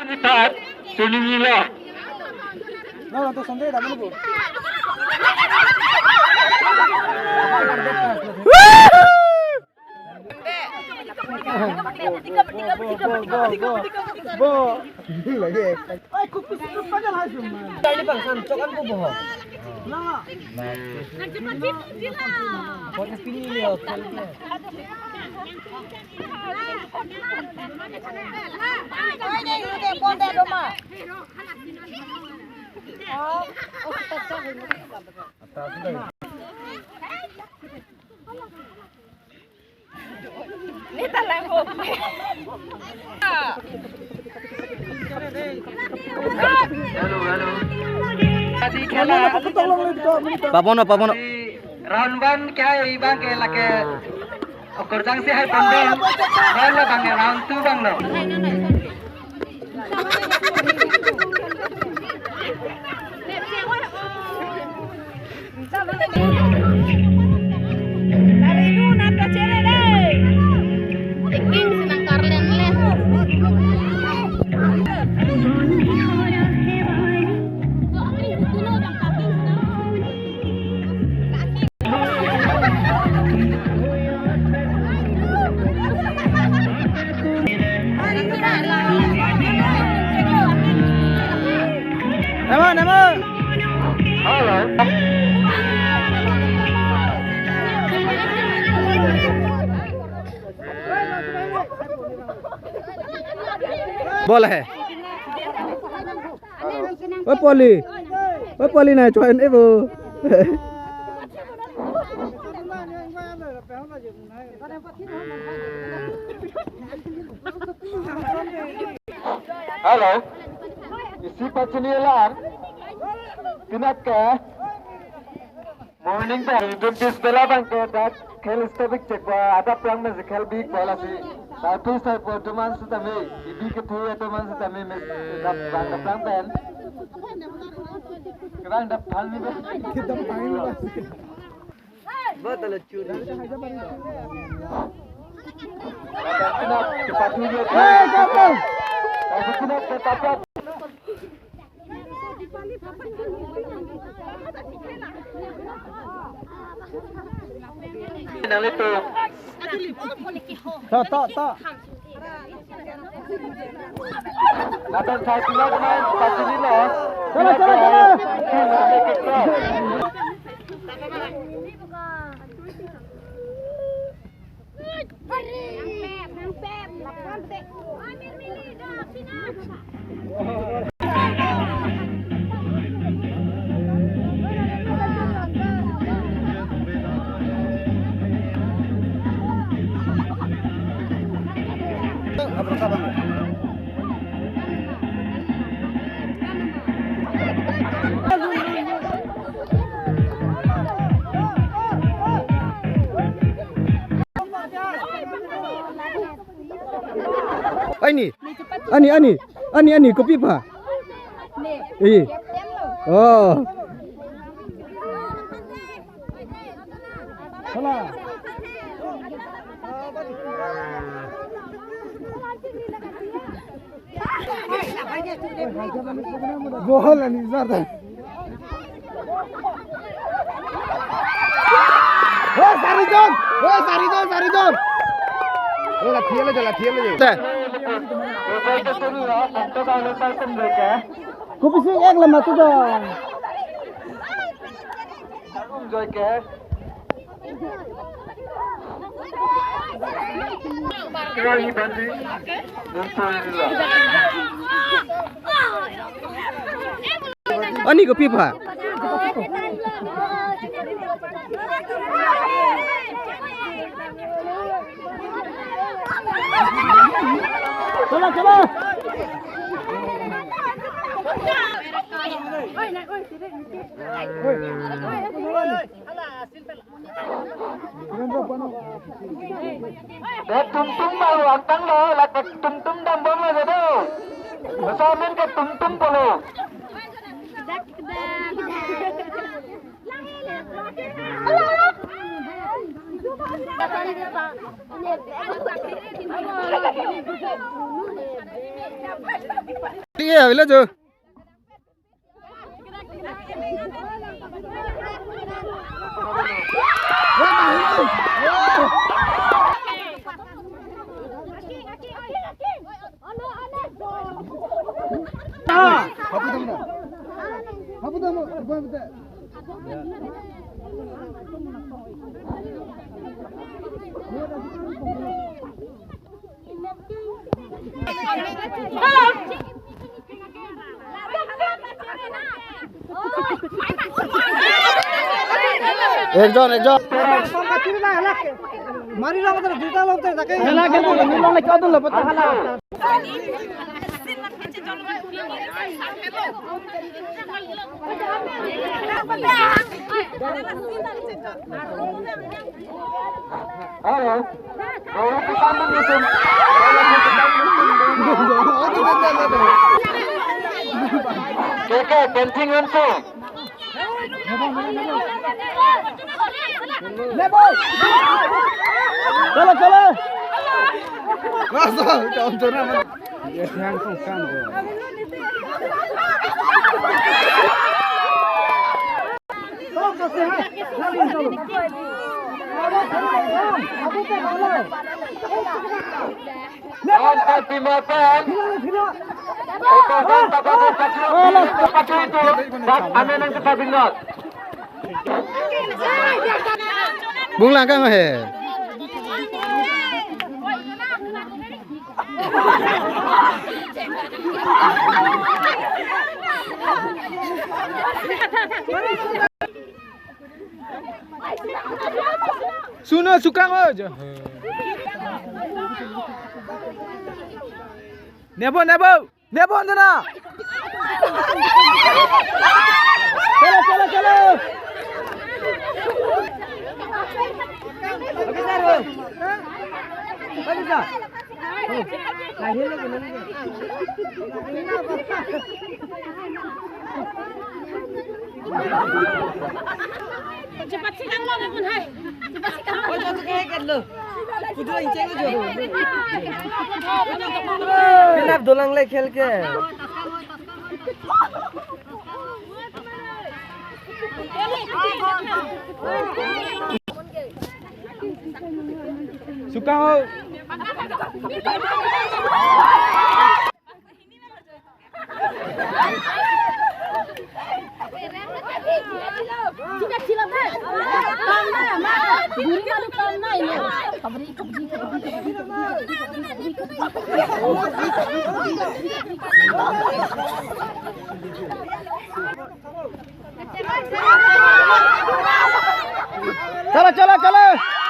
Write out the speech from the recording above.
Lipat, suling nila. No, to sandali dami po. Bo. Lagi. Ay, kupis pa na hasim. Dali bang sancokan ko bo. Na. Nagcepat sila. Kok pinili yo. Ini talang ko. Papono. Round 1 क्या है bang के लगे kurang sih hai pandai round lah bang round 2 bang lo Dari Luna ke Cerede. King senang Karlen le. Nama. halo Bola hai. Oi Poli này cho anh Evo. halo isi pacinilan tinat ke morning पे dish बेला bunk के that खेल स्टेबिक check बा आधा plan में से खेल big ball आसी तातु साइ पर तो मान से तमे इबी के थोय तो मान से तमे में दब बांग प्लान पेन केबांग दब फाल में दब पानी बोतल चूरी tinat cepat ni tinat ke tapat nang itu Tak. Nathan saya tinggal main pasti ni loh. Salah. Ani kopi pa. Nih. Oh. Salah. Bohol ani zarda. Saridon. Latihan aja. Kopi sih ek lama tu dah. Enjoy ke? Kali bandi. Ani kopi pa. Coba. Tum baru antang lo, lagi tum dambang lo jadi. Besamin ke tum polo. ठीक है अभी ले जो एक जन मारी ला मतलब जूता लोग तो जाके खेला खेला मिलने क्या दूं पता हला हेलो और किसान में तुम क्या पेंटिंग उनको ले बोल चलो चलो बस चल ना ये ध्यान से काम करो तो कैसे है चलो Jangan tapi makan. Itu kan tak ada kacau itu. Ane nang kita bingat. Bung lang kang he Suno sukang aja. Nebo sana. Chalo. Cepat silang lo pun hai. Cepat silang lo. Kau tu kaya kan lo. Kudu inceng aja. Kenap dolang le khel ke. Suka ho Tidak silang hai. Kamna ma. Guri malu kamna ini. Kabri. Chalo